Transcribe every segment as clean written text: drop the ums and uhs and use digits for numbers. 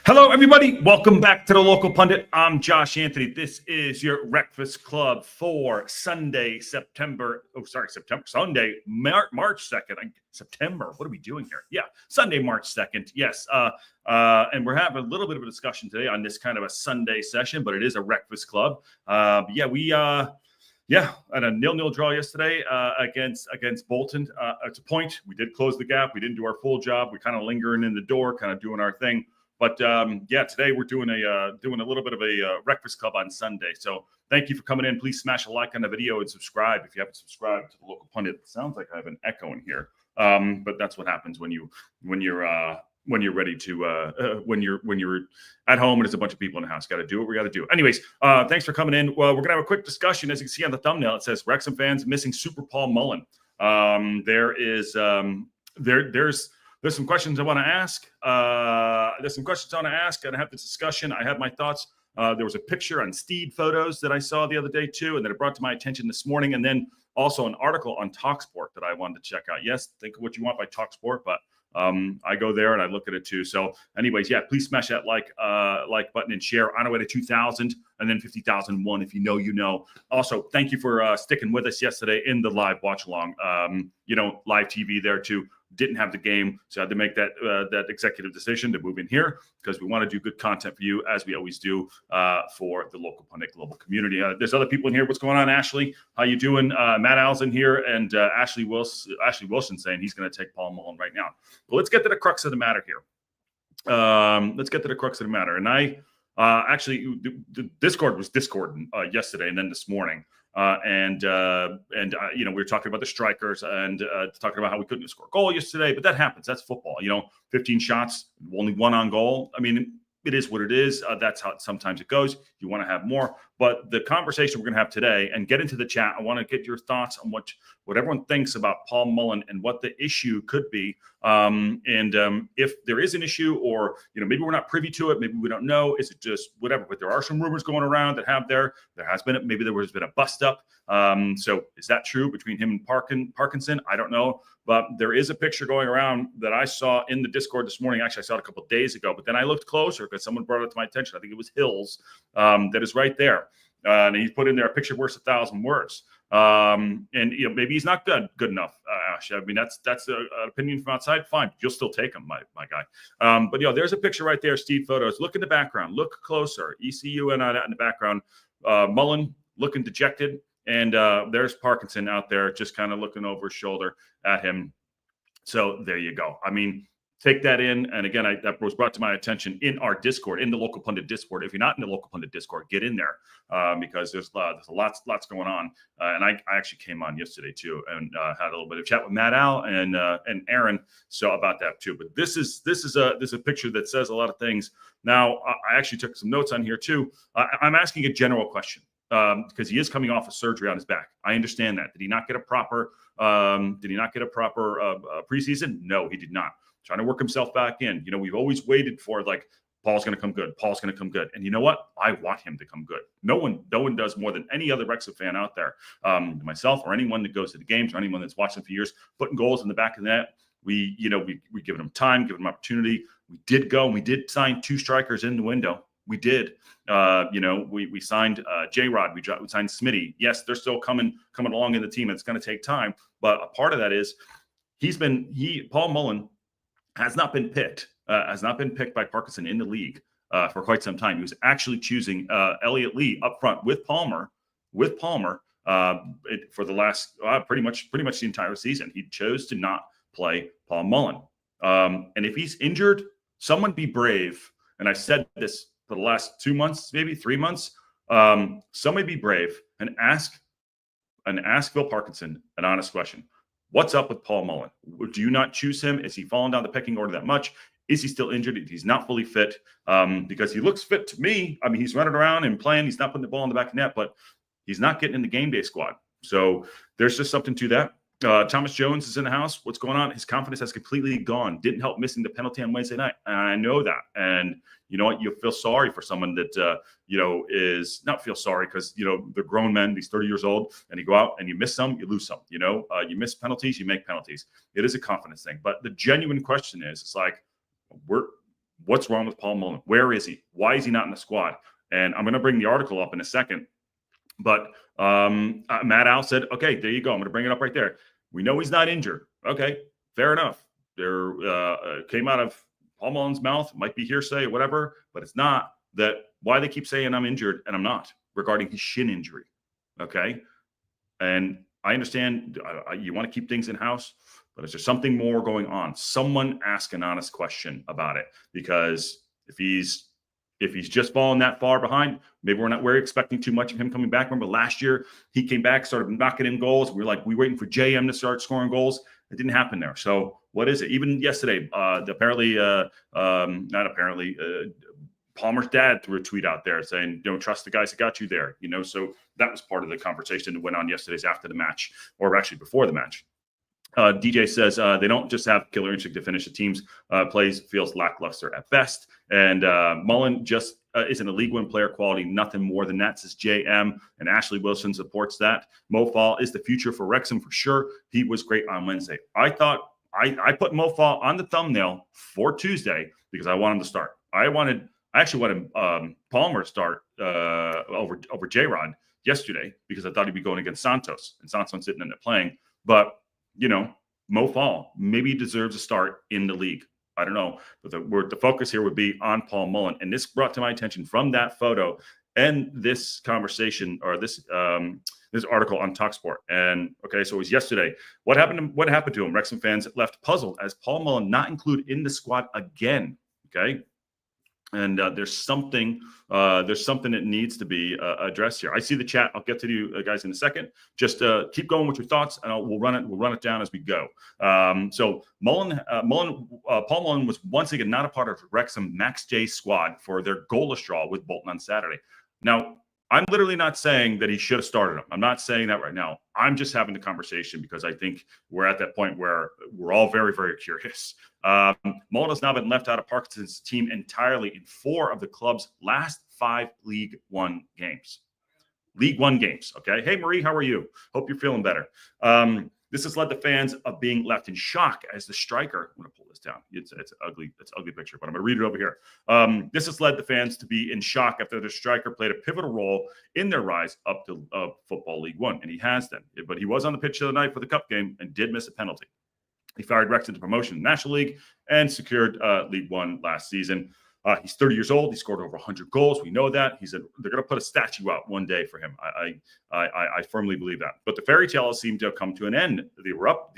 Hello, everybody. Welcome back to the Local Pundit. I'm Josh Anthony. This is your Breakfast Club for Sunday, March 2nd. September. What are we doing here? Yeah, Sunday, March 2nd. Yes. And we're having a little bit of a discussion today on this kind of a Sunday session, but it is a Breakfast Club. We had a 0-0 draw yesterday against Bolton. It's a point. We did close the gap. We didn't do our full job. We kind of lingering in the door, kind of doing our thing. But today we're doing a little bit of a Breakfast Club on Sunday. So thank you for coming in. Please smash a like on the video and subscribe if you haven't subscribed to the Local Pundit. It sounds like I have an echo in here, but that's what happens when you're ready to when you're at home and there's a bunch of people in the house. Got to do what we got to do. Anyways, thanks for coming in. Well, we're gonna have a quick discussion. As you can see on the thumbnail, it says Wrexham fans missing Super Paul Mullin. There's some questions I want to ask. And I have this discussion. I have my thoughts. There was a picture on Steed Photos that I saw the other day too, and that it brought to my attention this morning. And then also an article on TalkSport that I wanted to check out. Yes, think of what you want by TalkSport, but I go there and I look at it too. So anyways, please smash that like button and share. On our way to 2,000 and then 50,001 if you know, you know. Also, thank you for sticking with us yesterday in the live watch along. Live TV there too. Didn't have the game, so I had to make that executive decision to move in here because we want to do good content for you, as we always do for the Local Pundit global community. There's other people in here. What's going on, Ashley? How you doing? Matt Al's in here, and Ashley Wilson saying he's going to take Paul Mullin right now. But let's get to the crux of the matter here. And I actually, the Discord was discordant yesterday and then this morning. We were talking about the strikers and talking about how we couldn't score a goal yesterday, but that happens. That's football. 15 shots, only one on goal. I mean, it is what it is. That's how sometimes it goes. You want to have more. But the conversation we're going to have today, and get into the chat, I want to get your thoughts on what everyone thinks about Paul Mullin and what the issue could be. If there is an issue, or maybe we're not privy to it, maybe we don't know. Is it just whatever? But there are some rumors going around that there has been a bust up. So is that true between him and Parkinson? I don't know. But there is a picture going around that I saw in the Discord this morning. Actually, I saw it a couple of days ago, but then I looked closer because someone brought it to my attention. I think it was Hills that is right there. And he put in there a picture worth 1,000 words. Maybe he's not good enough, Ash. I mean, that's an opinion from outside. Fine. You'll still take him, my guy. But there's a picture right there, Steve Photos. Look in the background. Look closer. ECU and in the background. Mullin looking dejected. And there's Parkinson out there just kind of looking over his shoulder at him. So there you go. I mean, take that in. And again, that was brought to my attention in our Discord, in the Local Pundit Discord. If you're not in the Local Pundit Discord, get in there because there's lots going on. And I actually came on yesterday too and had a little bit of chat with Matt Al and Aaron about that too. But this is a picture that says a lot of things. Now, I actually took some notes on here too. I'm asking a general question. Because he is coming off of surgery on his back. I understand that. Did he not get a proper preseason? No, he did not. Trying to work himself back in. We've always waited for Paul's going to come good. Paul's going to come good. And you know what? I want him to come good. No one does more than any other Wrexham fan out there. Myself or anyone that goes to the games or anyone that's watched them for years, putting goals in the back of the net. We given him time, given him opportunity. We did go and we did sign 2 strikers in the window. We did. We signed J-Rod. We signed Smitty. Yes, they're still coming along in the team. It's going to take time. But a part of that is Paul Mullin has not been picked by Parkinson in the league for quite some time. He was actually choosing Elliot Lee up front with Palmer for the last pretty much the entire season. He chose to not play Paul Mullin. And if he's injured, someone be brave. And I've said this for the last 2 months, maybe 3 months. Somebody be brave and ask Phil Parkinson an honest question. What's up with Paul Mullin? Do you not choose him? Is he falling down the pecking order that much? Is he still injured? He's not fully fit because he looks fit to me. I mean, he's running around and playing. He's not putting the ball in the back of the net, but he's not getting in the game day squad. So there's just something to that. Thomas Jones is in the house. What's going on? His confidence has completely gone. Didn't help missing the penalty on Wednesday night. And I know that. And you know what? You feel sorry for someone that, is not feel sorry because, they're grown men. He's 30 years old and you go out and you miss some, you lose some, you miss penalties, you make penalties. It is a confidence thing. But the genuine question is, it's like, What's wrong with Paul Mullin? Where is he? Why is he not in the squad? And I'm going to bring the article up in a second. But Matt Al said, okay, there you go. I'm going to bring it up right there. We know he's not injured. Okay, fair enough. There came out of Paul Mullin's mouth. Might be hearsay or whatever, but it's not. That why they keep saying I'm injured and I'm not regarding his shin injury. Okay. And I understand you want to keep things in house, but is there something more going on? Someone ask an honest question about it, because if he's just fallen that far behind, maybe we're expecting too much of him coming back. Remember last year, he came back, started knocking in goals. We were waiting for JM to start scoring goals. It didn't happen there. So what is it? Even yesterday, Palmer's dad threw a tweet out there saying, don't trust the guys that got you there. So that was part of the conversation that went on yesterday's after the match, or actually before the match. DJ says they don't just have killer instinct to finish the team's plays, feels lackluster at best. And Mullin just isn't a League One player quality, nothing more than that, says JM. And Ashley Wilson supports that. Mo Fall is the future for Wrexham for sure. He was great on Wednesday. I thought I put Mo Fall on the thumbnail for Tuesday because I wanted him to start. I actually wanted Palmer to start over J-Rod yesterday because I thought he'd be going against Santos, and Santos didn't end up playing. But Mo Fall maybe deserves a start in the league. I don't know, but the focus here would be on Paul Mullin. And this brought to my attention from that photo and this conversation, or this article on TalkSport. And okay, so it was yesterday. What happened to him? Wrexham fans left puzzled as Paul Mullin not included in the squad again. Okay. And there's something that needs to be addressed here. I see the chat. I'll get to you guys in a second. Just keep going with your thoughts, and we'll run it down as we go. So Paul Mullin was once again not a part of Wrexham Max J squad for their goalless draw with Bolton on Saturday. Now, I'm literally not saying that he should have started him. I'm not saying that right now. I'm just having the conversation because I think we're at that point where we're all very, very curious. Mullin has now been left out of Parkinson's team entirely in 4 of the club's last 5 League One games. League One games, okay? Hey, Marie, how are you? Hope you're feeling better. This has led the fans of being left in shock as the striker. I'm going to pull this down. It's an ugly picture, but I'm going to read it over here. This has led the fans to be in shock after the striker played a pivotal role in their rise up to Football League One, and he has then. But he was on the pitch the other night for the cup game and did miss a penalty. He fired Wrexham to promotion in the National League and secured League One last season. He's 30 years old. He scored over 100 goals. We know that. They're going to put a statue out one day for him. I firmly believe that. But the fairy tale seemed to have come to an end. The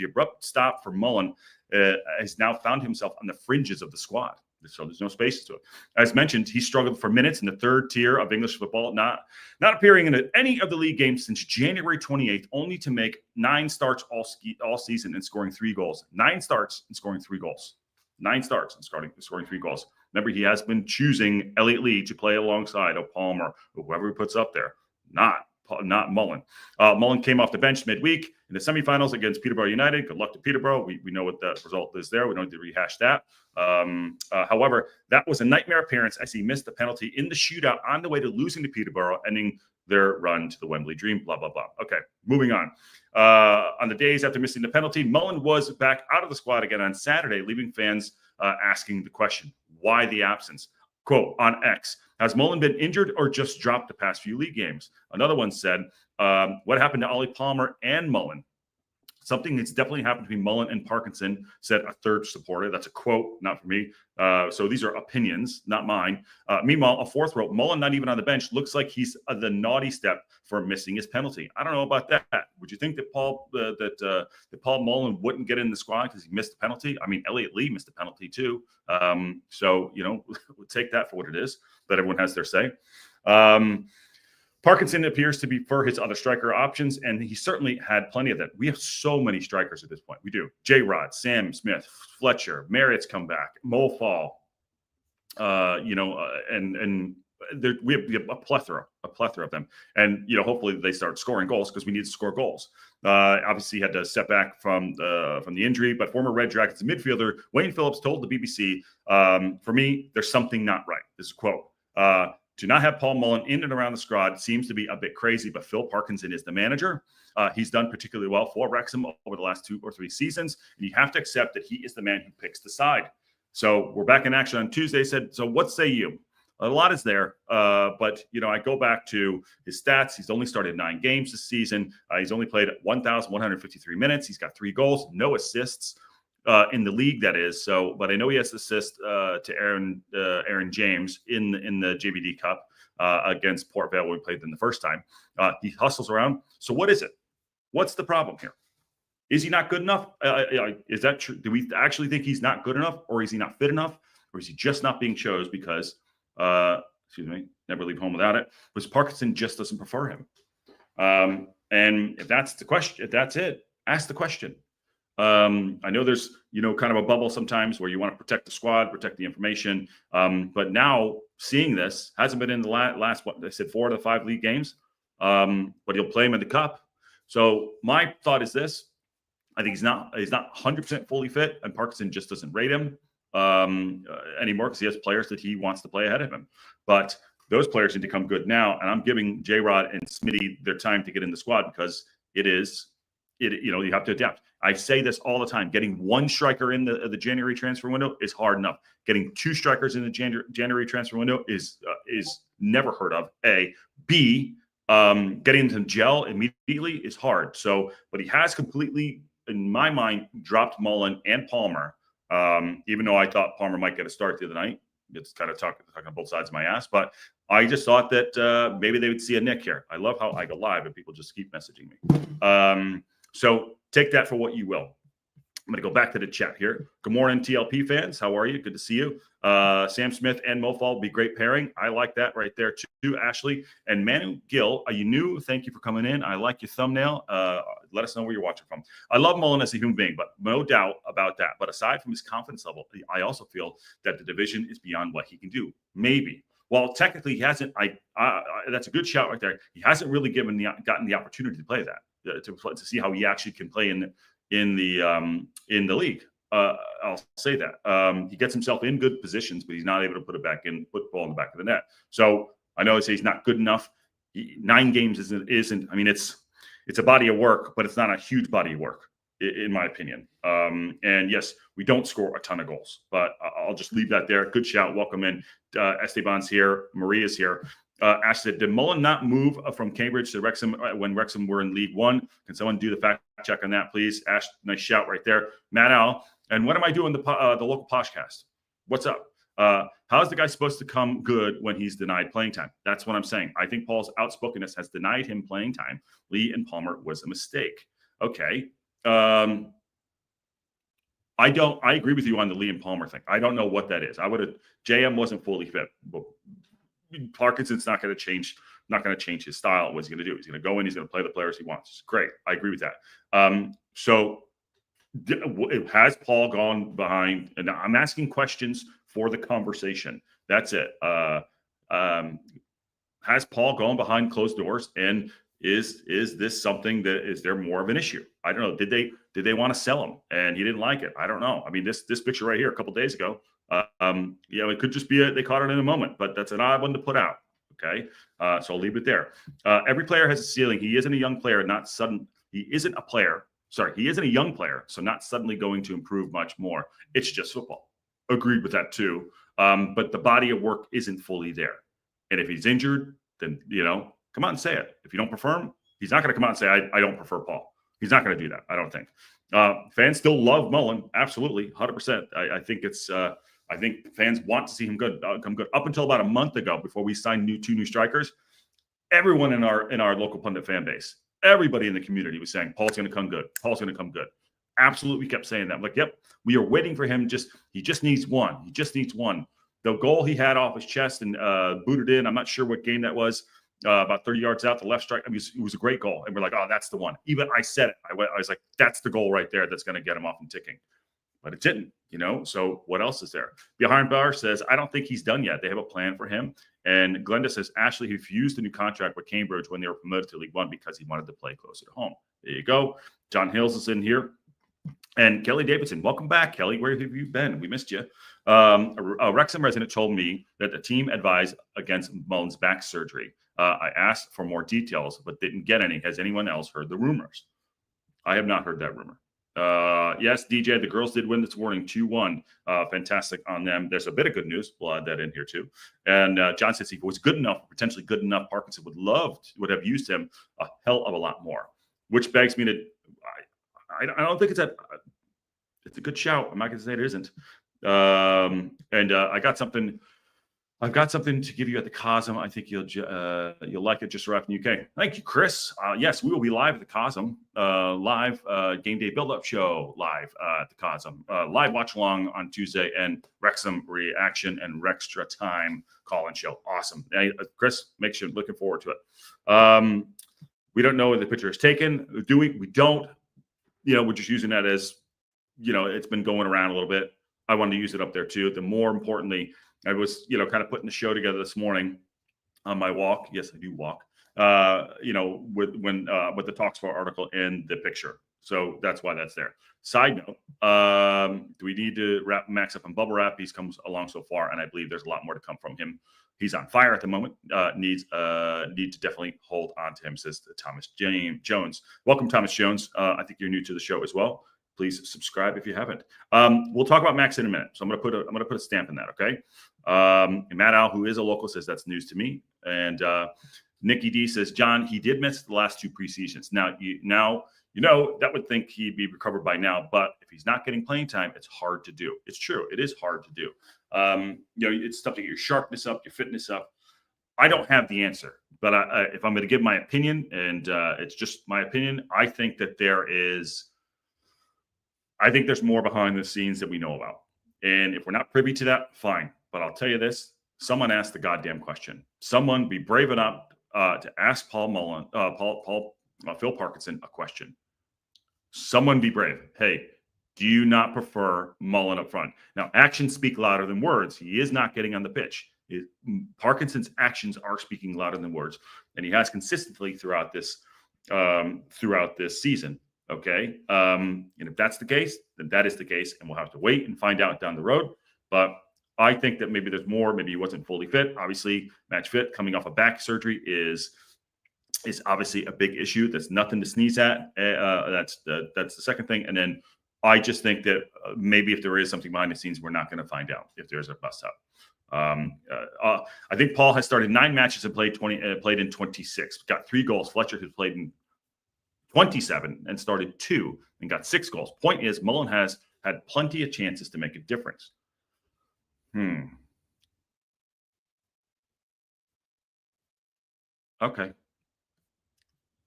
abrupt stop for Mullin has now found himself on the fringes of the squad. So there's no spaces to it. As mentioned, he struggled for minutes in the third tier of English football, not appearing in any of the league games since January 28th, only to make 9 starts all season and scoring 3 goals. 9 starts and scoring 3 goals. 9 starts and scoring 3 goals. Remember, he has been choosing Elliot Lee to play alongside of Palmer, or whoever he puts up there, not Mullin. Mullin came off the bench midweek in the semifinals against Peterborough United. Good luck to Peterborough. We know what the result is there. We don't need to rehash that. However, that was a nightmare appearance as he missed the penalty in the shootout on the way to losing to Peterborough, ending their run to the Wembley Dream, blah, blah, blah. Okay, moving on. On the days after missing the penalty, Mullin was back out of the squad again on Saturday, leaving fans asking the question, why the absence? Quote, on X, has Mullin been injured or just dropped the past few league games? Another one said, what happened to Ollie Palmer and Mullin? Something that's definitely happened between Mullin and Parkinson, said a third supporter. That's a quote, not for me. So these are opinions, not mine. Meanwhile, a fourth wrote, Mullin not even on the bench. Looks like he's the naughty step for missing his penalty. I don't know about that. Would you think that Paul Mullin wouldn't get in the squad because he missed the penalty? I mean, Elliot Lee missed the penalty too. So, we'll take that for what it is, that everyone has their say. Parkinson appears to prefer his other striker options, and he certainly had plenty of that. We have so many strikers at this point. We do. J-Rod, Sam Smith, Fletcher, Marriott's come back, Mo Fall, and we have a plethora of them. And, hopefully they start scoring goals because we need to score goals. Obviously, he had to step back from the injury, but former Red Dragons midfielder Wayne Phillips told the BBC, for me, there's something not right. This is a quote. To not have Paul Mullin in and around the squad seems to be a bit crazy, but Phil Parkinson is the manager. He's done particularly well for Wrexham over the last 2 or 3 seasons, and you have to accept that he is the man who picks the side. So we're back in action on Tuesday. Said, so what say you? A lot is there, but I go back to his stats. He's only started 9 games this season. He's only played 1,153 minutes. He's got 3 goals, no assists in the league. That is so. But I know he has assist to Aaron James in the JVD Cup against Port Vale when we played them the first time. He hustles around. So what is it? What's the problem here? Is he not good enough? Is that true? Do we actually think he's not good enough, or is he not fit enough, or is he just not being chosen because? Never leave home without it. Was Parkinson just doesn't prefer him? And if that's the question, if that's it, ask the question. I know there's kind of a bubble sometimes where you want to protect the squad, protect the information. But now seeing this hasn't been in the last what they said 4 of the 5 league games. But he'll play him in the cup. So my thought is this: I think he's not 100% fully fit, and Parkinson just doesn't rate him anymore because he has players that he wants to play ahead of him. But those players need to come good now, and I'm giving J-Rod and Smitty their time to get in the squad because you have to adapt. I say this all the time: getting 1 striker in the January transfer window is hard enough. Getting 2 strikers in the January transfer window is never heard of. A, B, getting them to gel immediately is hard. So, but he has completely, in my mind, dropped Mullin and Palmer. Even though I thought Palmer might get a start the other night. It's kind of talking on both sides of my ass, but I just thought that maybe they would see a nick here. I love how I go live and people just keep messaging me. So take that for what you will. I'm going to go back to the chat here. Good morning, TLP fans. How are you? Good to see you. Sam Smith and Mofal will be great pairing. I like that right there too, Ashley. And Manu Gill, are you new? Thank you for coming in. I like your thumbnail. Let us know where you're watching from. I love Mullin as a human being, but no doubt about that. But aside from his confidence level, I also feel that the division is beyond what he can do. Maybe. Well, technically, he hasn't. That's a good shout right there. He hasn't really gotten the opportunity to play that, to see how he actually can play in the league. I'll say that he gets himself in good positions, but he's not able to put the ball in the back of the net. So I know I say he's not good enough. 9 games isn't. I mean, it's a body of work, but it's not a huge body of work, in my opinion. And yes, we don't score a ton of goals, but I'll just leave that there. Good shout. Welcome in. Esteban's here. Maria's here. Ash said, did Mullin not move from Cambridge to Wrexham when Wrexham were in League One? Can someone do the fact check on that, please? Ash, nice shout right there. Matt Al, and what am I doing the local Poshcast? What's up? How is the guy supposed to come good when he's denied playing time? That's what I'm saying. I think Paul's outspokenness has denied him playing time. Lee and Palmer was a mistake. Okay. I agree with you on the Lee and Palmer thing. I don't know what that is. JM wasn't fully fit. But Parkinson's not going to change his style. What's he going to do? He's going to go in. He's going to play the players he wants. Great. I agree with that. So has Paul gone behind? And I'm asking questions for the conversation. That's it. Has Paul gone behind closed doors? And is this something that is there more of an issue? I don't know. Did they want to sell him and he didn't like it? I don't know. I mean, this picture right here a couple days ago. It could just be they caught it in a moment, but that's an odd one to put out. Okay. So I'll leave it there. Every player has a ceiling. He isn't a young player, not sudden. He isn't a young player, so not suddenly going to improve much more. It's just football. Agreed with that too. But the body of work isn't fully there. And if he's injured, then, come out and say it. If you don't prefer him, he's not going to come out and say, I don't prefer Paul. He's not going to do that, I don't think. Fans still love Mullin. Absolutely. 100%. I think I think fans want to see him come good. Up until about a month ago, before we signed 2 new strikers, everyone in our local pundit fan base, everybody in the community was saying, Paul's going to come good. Paul's going to come good. Absolutely kept saying that. I'm like, yep, we are waiting for him. He just needs one. He just needs one. The goal he had off his chest and booted in, I'm not sure what game that was, about 30 yards out, the left strike. I mean, it was a great goal. And we're like, oh, that's the one. Even I said it. I was like, that's the goal right there that's going to get him off and ticking. But it didn't, So what else is there? Behind Bar says, I don't think he's done yet. They have a plan for him. And Glenda says, Ashley refused a new contract with Cambridge when they were promoted to League One because he wanted to play closer to home. There you go. John Hills is in here. And Kelly Davidson, welcome back, Kelly. Where have you been? We missed you. A Wrexham resident told me that the team advised against Mullin's back surgery. I asked for more details, but didn't get any. Has anyone else heard the rumors? I have not heard that rumor. Yes, DJ, the girls did win this morning 2-1. Fantastic on them. There's a bit of good news. We'll add that in here too. And John says if he was good enough, potentially good enough, Parkinson would have used him a hell of a lot more. Which begs me to, I don't think it's a good shout. I'm not going to say it isn't. I've got something to give you at the Cosm. I think you'll like it. Just arrived in the UK. Thank you, Chris. Yes, we will be live at the Cosm. Live game day build-up show live at the Cosm. Live watch along on Tuesday and Wrexham reaction and Rextra time call-in show. Awesome. Chris, make sure looking forward to it. We don't know when the picture is taken. Do we? We don't. We're just using that as, it's been going around a little bit. I wanted to use it up there too. The more importantly, I was, kind of putting the show together this morning on my walk. Yes, I do walk. With the Talksport article and the picture. So that's why that's there. Side note, do we need to wrap Max up on bubble wrap? He's come along so far, and I believe there's a lot more to come from him. He's on fire at the moment. Need to definitely hold on to him, says Thomas Jones. Welcome, Thomas Jones. I think you're new to the show as well. Please subscribe if you haven't. We'll talk about Max in a minute. So I'm gonna put a stamp in that. Okay. And Matt Al, who is a local, says that's news to me. And Nikki D says, John, he did miss the last 2 preseasons. Now that would think he'd be recovered by now, but if he's not getting playing time, it's hard to do. It's true. It is hard to do. It's stuff to get your sharpness up, your fitness up. I don't have the answer, but if I'm going to give my opinion, and it's just my opinion, I think there's more behind the scenes that we know about. And if we're not privy to that, fine. But I'll tell you this, someone asked the goddamn question. Someone be brave enough to ask Paul Mullin, Phil Parkinson a question. Someone be brave. Hey, do you not prefer Mullin up front? Now, actions speak louder than words. He is not getting on the pitch. Parkinson's actions are speaking louder than words. And he has consistently throughout this season. Okay. And if that's the case, then that is the case. And we'll have to wait and find out down the road. But I think that maybe there's more. Maybe he wasn't fully fit. Obviously, match fit coming off of back surgery is obviously a big issue. That's nothing to sneeze at. That's the second thing. And then I just think that maybe if there is something behind the scenes, we're not going to find out if there's a bust up. I think Paul has started 9 matches and played in 26. Got 3 goals. Fletcher has played in 27 and started 2 and got 6 goals. Point is, Mullin has had plenty of chances to make a difference. Okay.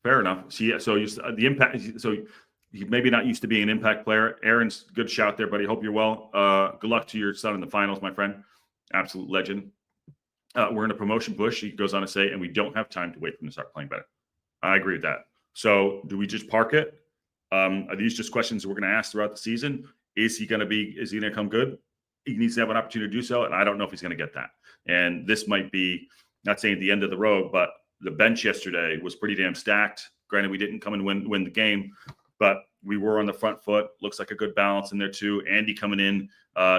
Fair enough. So the impact. So you maybe not used to being an impact player. Aaron's good shout there, buddy. Hope you're well. Good luck to your son in the finals, my friend. Absolute legend. We're in a promotion push. He goes on to say, and we don't have time to wait for him to start playing better. I agree with that. So do we just park it? Are these just questions we're going to ask throughout the season? Is he going to come good? He needs to have an opportunity to do so. And I don't know if he's going to get that. And this might be, not saying the end of the road, but the bench yesterday was pretty damn stacked. Granted, we didn't come and win the game, but we were on the front foot. Looks like a good balance in there too. Andy coming in,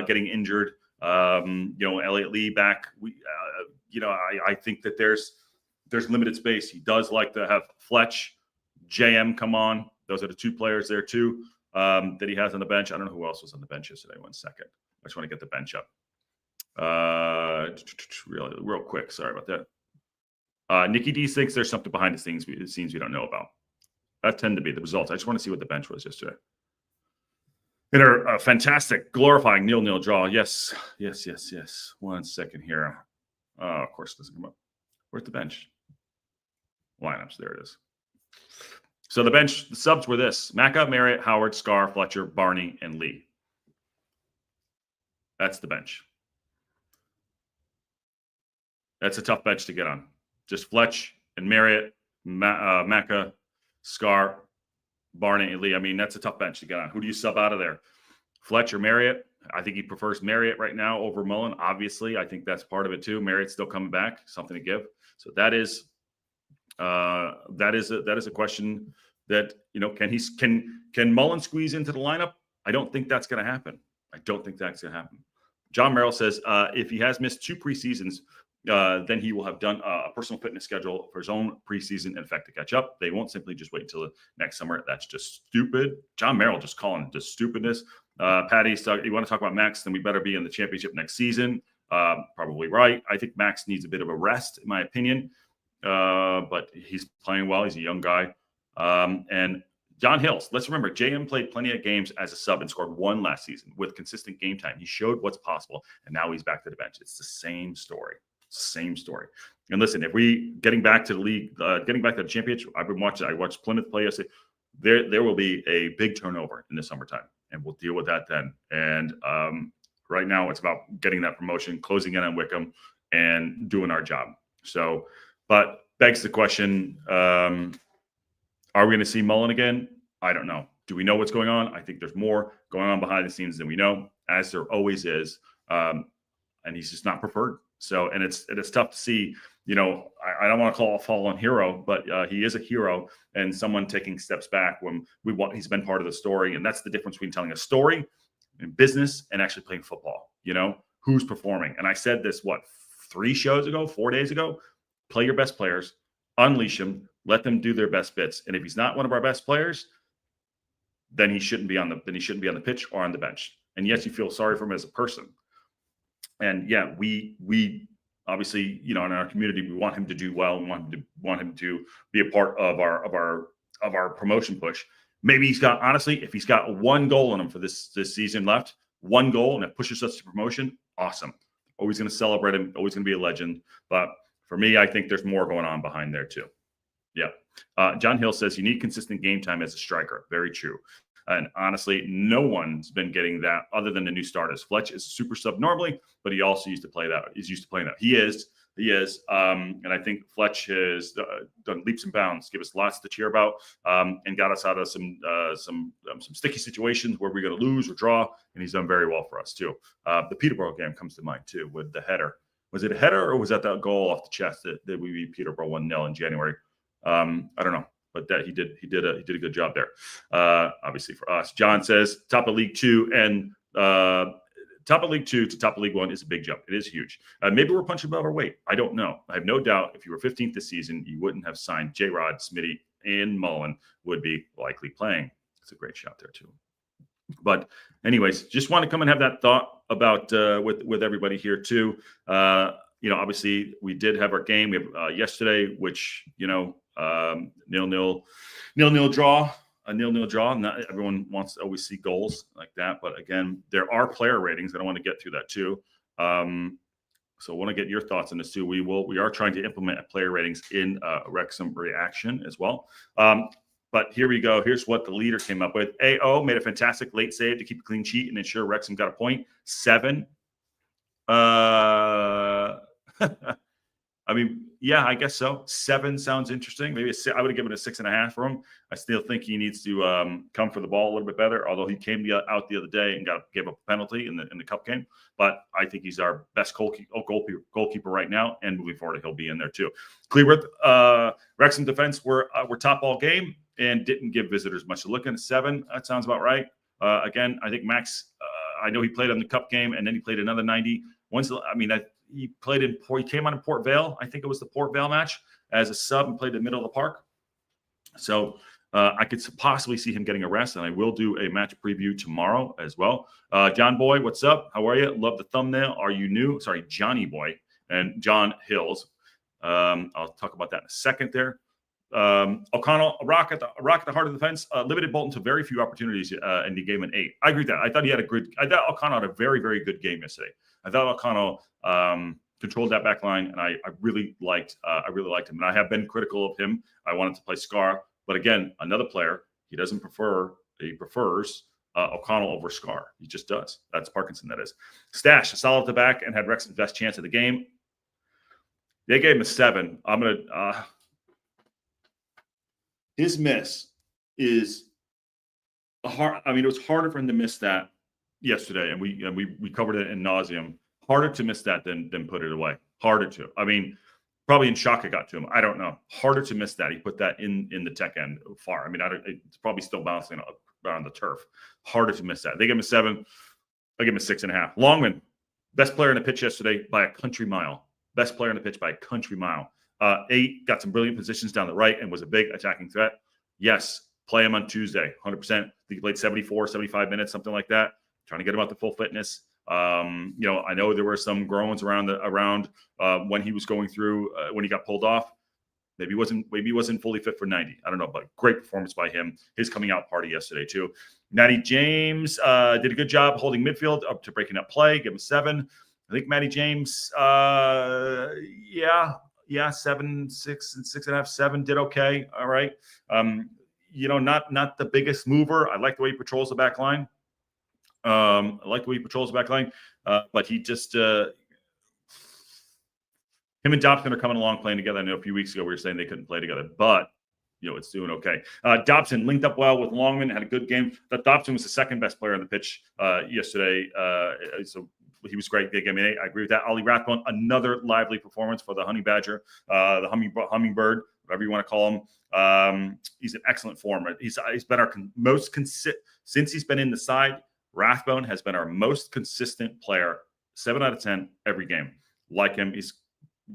getting injured. Elliot Lee back. I think that there's limited space. He does like to have Fletch, JM come on. Those are the 2 players there too that he has on the bench. I don't know who else was on the bench yesterday. 1 second. I just want to get the bench up. Real quick. Sorry about that. Nikki D thinks there's something behind the scenes we don't know about. That tend to be the results. I just want to see what the bench was yesterday. In a fantastic, glorifying 0-0 draw. Yes. 1 second here. Of course, it doesn't come up. Where's the bench? Lineups. There it is. So the subs were this: Macca, Marriott, Howard, Scar, Fletcher, Barney, and Lee. That's the bench. That's a tough bench to get on. Just Fletch and Marriott, Macca, Scar, Barney, and Lee. I mean, that's a tough bench to get on. Who do you sub out of there? Fletch or Marriott? I think he prefers Marriott right now over Mullin. Obviously, I think that's part of it too. Marriott's still coming back, something to give. So that is a question that, can Mullin squeeze into the lineup? I don't think that's going to happen. John Merrill says if he has missed 2 preseasons, then he will have done a personal fitness schedule for his own preseason in effect to catch up. They won't simply just wait until next summer. That's just stupid. John Merrill just calling it just stupidness. Patty, you want to talk about Max, then we better be in the championship next season. Probably right. I think Max needs a bit of a rest, in my opinion. But he's playing well. He's a young guy. And John Hills, let's remember, JM played plenty of games as a sub and scored 1 last season with consistent game time. He showed what's possible, and now he's back to the bench. It's the same story. Same story. And listen, if we getting back to the league, getting back to the championship, I've been watching. I watched Plymouth play yesterday. There will be a big turnover in the summertime, and we'll deal with that then. And right now, it's about getting that promotion, closing in on Wickham, and doing our job. So, but begs the question: are we going to see Mullin again? I don't know. Do we know what's going on? I think there's more going on behind the scenes than we know, as there always is. And he's just not preferred. So, and it's tough to see, I don't want to call a fallen hero, but he is a hero and someone taking steps back when he's been part of the story. And that's the difference between telling a story in business and actually playing football, who's performing. And I said this, 4 days ago, play your best players, unleash them, let them do their best bits. And if he's not one of our best players, then he shouldn't be on the pitch or on the bench. And yes, you feel sorry for him as a person. And yeah, we obviously, in our community, we want him to do well. We want him to be a part of our promotion push. Maybe if he's got 1 goal in him for this season left, 1 goal, and it pushes us to promotion, awesome. Always going to celebrate him. Always going to be a legend. But for me, I think there's more going on behind there too. Yeah. John Hill says you need consistent game time as a striker. Very true. And honestly, no one's been getting that other than the new starters. Fletch is super sub normally, but he also used to play that. He's used to playing that. He is. And I think Fletch has done leaps and bounds, give us lots to cheer about, and got us out of some sticky situations where we're going to lose or draw. And he's done very well for us too. The Peterborough game comes to mind too with the header. Was it a header or was that goal off the chest that we beat Peterborough 1-0 in January? I don't know. But that he did a good job there. Obviously for us, John says top of League Two and top of League Two to top of League One is a big jump. It is huge. Maybe we're punching above our weight. I don't know. I have no doubt if you were 15th this season, you wouldn't have signed J-Rod, Smitty, and Mullin would be likely playing. It's a great shot there too. But anyways, just want to come and have that thought about with everybody here too. Obviously we did have our game. We have yesterday, which 0-0 draw, a 0-0 draw. Not everyone wants to always see goals like that, but again, there are player ratings, and I want to get to that too. So I want to get your thoughts on this too. We are trying to implement player ratings in Wrexham Reaction as well. But here we go. Here's what the leader came up with. AO made a fantastic late save to keep a clean sheet and ensure Wrexham got a point. 7. I mean, yeah, I guess so. 7 sounds interesting. Maybe I would have given it a 6.5 for him. I still think he needs to come for the ball a little bit better, although he came out the other day and gave up a penalty in the cup game. But I think he's our best goalkeeper right now, and moving forward, he'll be in there too. Clearwood, Wrexham defense were top all game and didn't give visitors much to look at. 7, that sounds about right. Again, I think Max, I know he played on the cup game, and then he played another 90. He came on in Port Vale. I think it was the Port Vale match as a sub and played in the middle of the park. So I could possibly see him getting a rest, and I will do a match preview tomorrow as well. John Boy, what's up? How are you? Love the thumbnail. Are you new? Sorry, Johnny Boy and John Hills. I'll talk about that in a second there. O'Connell, a rock at the heart of the defense, limited Bolton to very few opportunities, and he gave him an 8. I agree with that. I thought O'Connell had a very, very good game yesterday. I thought O'Connell controlled that back line, and I really liked him. And I have been critical of him. I wanted to play Scar, but again, another player he prefers O'Connell over Scar. He just does. That's Parkinson, that is. Stash, solid at the back, and had Wrexham's best chance of the game. They gave him a 7. I'm gonna. His miss is hard. I mean, it was harder for him to miss that yesterday, and we covered it in nauseum. Harder to miss that than put it away. Harder to. I mean, probably in shock it got to him. I don't know. Harder to miss that. He put that in the tech end far. I mean, it's probably still bouncing around the turf. Harder to miss that. They give him a 7. I give him a 6.5. Longman, best player in the pitch yesterday by a country mile. best player on the pitch by a country mile. 8 got some brilliant positions down the right and was a big attacking threat. Yes, play him on Tuesday, 100%. I think he played 74, 75 minutes, something like that. Trying to get him out to full fitness. I know there were some groans around when he was going through when he got pulled off. Maybe he wasn't fully fit for 90. I don't know, but great performance by him. His coming out party yesterday too. Matty James did a good job holding midfield up to breaking up play. Give him 7. I think Matty James, 7, 6, and 6.5, 7 did okay. All right. Not the biggest mover. I like the way he patrols the back line. But he just him and Dobson are coming along playing together. I know a few weeks ago we were saying they couldn't play together, but it's doing okay. Dobson linked up well with Longman, had a good game. That Dobson was the second best player on the pitch yesterday. So he was great. Big game. I agree with that. Ollie Rathbone, another lively performance for the Honey Badger, the Hummingbird, whatever you want to call him. He's in excellent form. He's been our most consistent since he's been in the side. Rathbone has been our most consistent player, 7 out of 10 every game. Like him, he's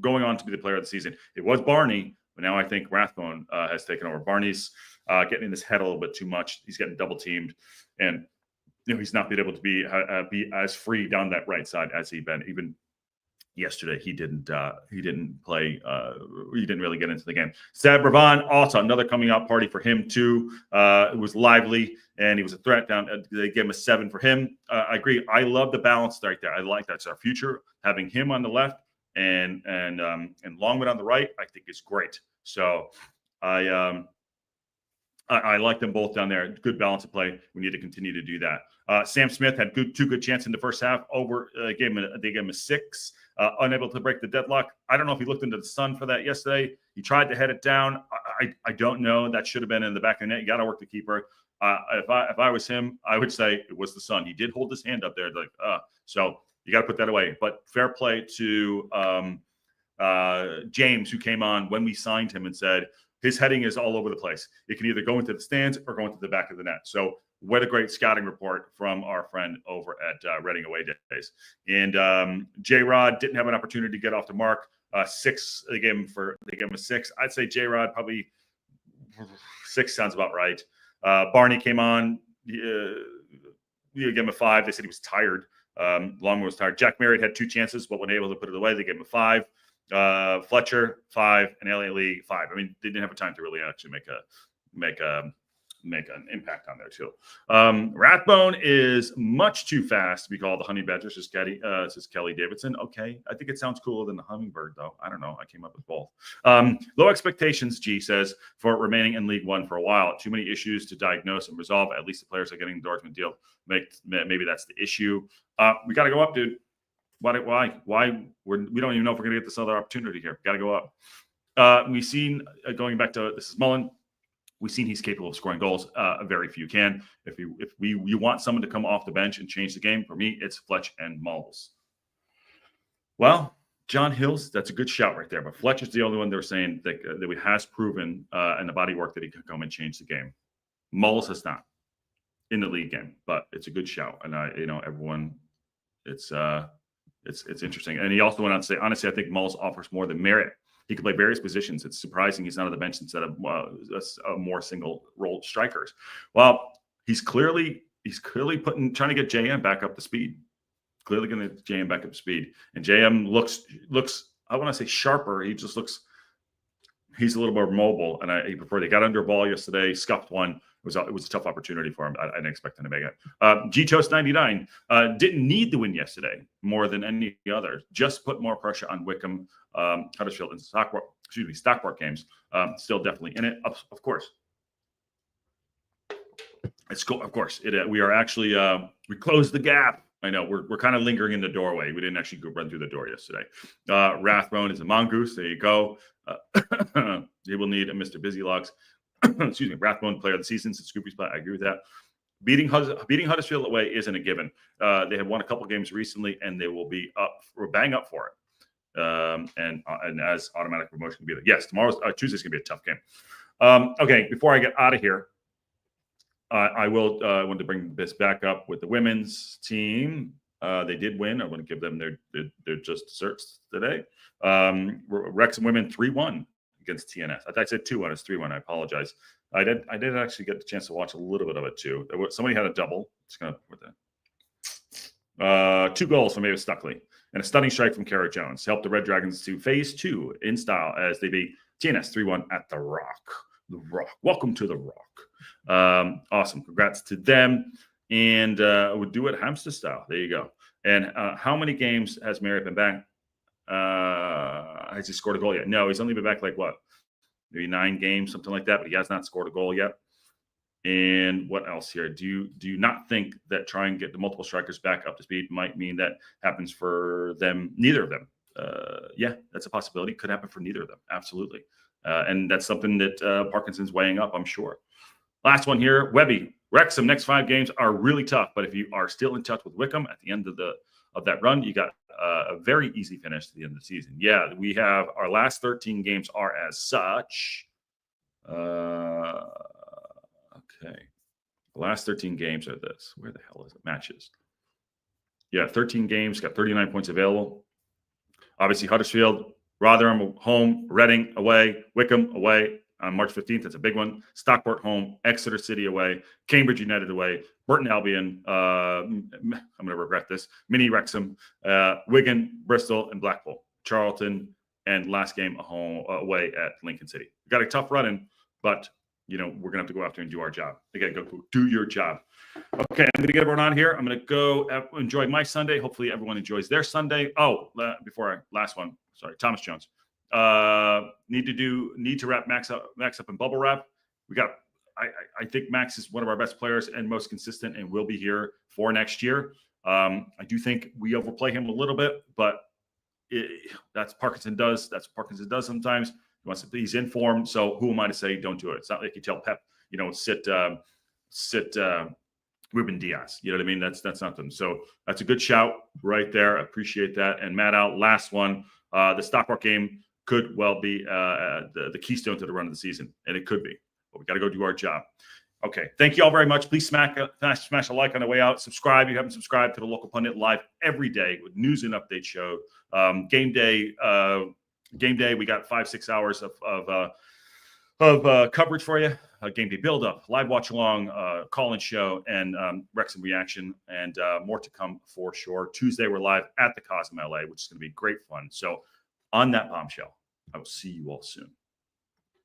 going on to be the player of the season. It was Barney, but now I think Rathbone has taken over. Barney's getting in his head a little bit too much. He's getting double teamed, and he's not been able to be as free down that right side as he'd been. Even yesterday, he didn't play. He didn't really get into the game. Seb Ravan, also another coming out party for him too. It was lively, and he was a threat down. They gave him a 7 for him. I agree. I love the balance right there. I like that's our future. Having him on the left and Longwood on the right, I think is great. So I like them both down there. Good balance of play. We need to continue to do that. Sam Smith had two good chances in the first half. They gave him a 6. Unable to break the deadlock. I don't know if he looked into the sun for that yesterday. He tried to head it down. I don't know. That should have been in the back of the net. You got to work the keeper. If I was him, I would say it was the sun. He did hold his hand up there, so you got to put that away. But fair play to James, who came on when we signed him and said his heading is all over the place. It can either go into the stands or go into the back of the net. So what a great scouting report from our friend over at Reading Away Days. And J-Rod didn't have an opportunity to get off the mark. 6, they gave him a 6. I'd say J-Rod probably 6 sounds about right. Barney came on. You gave him a 5. They said he was tired. Longman was tired. Jack Merritt had 2 chances, but wasn't able to put it away. They gave him a 5. Fletcher 5 and Elliot Lee 5. I mean, they didn't have a time to really actually make an impact on there too. Rathbone is much too fast to be called the Honey Badger, says Kelly Davidson. Okay, I think it sounds cooler than the Hummingbird, though. I don't know. I came up with both. Low expectations, G says, for remaining in League One for a while. Too many issues to diagnose and resolve. At least the players are getting the Dortmund deal. Maybe that's the issue. We got to go up, dude. Why? We don't even know if we're going to get this other opportunity here. Got to go up. We've seen, going back to, this is Mullin, we've seen he's capable of scoring goals. Very few can. If you want someone to come off the bench and change the game, for me, it's Fletch and Mulls. Well, John Hills, that's a good shout right there. But Fletch is the only one they're saying that he has proven in the body work that he can come and change the game. Mulls has not in the league game, but it's a good shout. And everyone, it's interesting. And he also went on to say, honestly, I think Mulls offers more than merit. He can play various positions. It's surprising he's not on the bench instead of more single role strikers. Well, he's clearly trying to get JM back up to speed. Clearly going to get JM back up to speed. And JM looks. I want to say sharper. He just looks. He's a little more mobile, and he preferred. He got under a ball yesterday, scuffed one. It was a tough opportunity for him. I didn't expect him to make it. G-Toast 99 didn't need the win yesterday more than any other. Just put more pressure on Wickham, Huddersfield, and Stockport games. Still definitely in it, of course. It's cool. Of course, we are actually we closed the gap. I know we're kind of lingering in the doorway. We didn't actually run through the door yesterday. Rathbone is a mongoose. There you go. They will need a Mr. Busylogs. Excuse me, Rathbone player of the season since Scoopy's play. I agree with that. Beating Huddersfield away isn't a given. They have won a couple games recently, and they will be up or bang up for it. And as automatic promotion can be there. Yes, Tuesday's gonna be a tough game. Okay, before I get out of here, I want to bring this back up with the women's team. They did win. I want to give them their just desserts today. Wrexham women 3-1 against TNS. I said 2-1. It's 3-1. I apologize. I did actually get the chance to watch a little bit of it too. Somebody had a double. Just gonna put that. 2 goals from Mavis Stuckley and a stunning strike from Kara Jones helped the Red Dragons to phase 2 in style as they beat TNS 3-1 at the Rock. The Rock. Welcome to the Rock. Awesome. Congrats to them. And we'll do it hamster style. There you go. And how many games has Marriott been back? Has he scored a goal yet? No, he's only been back like what? Maybe 9 games, something like that. But he has not scored a goal yet. And what else here? Do you not think that trying to get the multiple strikers back up to speed might mean that happens for them? Neither of them. Yeah, that's a possibility. Could happen for neither of them. Absolutely. And that's something that Parkinson's weighing up, I'm sure. Last one here, Webby. Wrexham next 5 games are really tough, but if you are still in touch with Wycombe at the end of that run, you got a very easy finish to the end of the season. Yeah, we have our last 13 games are as such. Okay, the last 13 games are this. Where the hell is it? Matches. Yeah, 13 games, got 39 points available. Obviously, Huddersfield, Rotherham home, Reading away, Wycombe away. On March 15th, that's a big one. Stockport home, Exeter City away, Cambridge United away, Burton Albion, I'm going to regret this, Mini Wrexham, Wigan, Bristol, and Blackpool, Charlton, and last game away at Lincoln City. We got a tough run in, but we're going to have to go out there and do our job. Again, go do your job. Okay, I'm going to get everyone on here. I'm going to go enjoy my Sunday. Hopefully everyone enjoys their Sunday. Oh, last one. Sorry, Thomas Jones. Need to wrap Max up in bubble wrap. I think Max is one of our best players and most consistent and will be here for next year. I do think we overplay him a little bit, but that's Parkinson does. That's what Parkinson does sometimes. He's in form. So who am I to say don't do it? It's not like you tell Pep, sit Ruben Diaz. You know what I mean? That's nothing. So that's a good shout right there. I appreciate that. And Matt out, last one. The Stockport game could well be the keystone to the run of the season, and it could be. But we got to go do our job. Okay, thank you all very much. Please smash a like on the way out. Subscribe if you haven't subscribed to the Local Pundit live every day with news and update show. Game day. We got 5-6 hours of coverage for you. Game day build up, live watch along, call-in show, and Wrexham reaction, and more to come for sure. Tuesday we're live at the Cosmo LA, which is going to be great fun. So on that bombshell, I will see you all soon.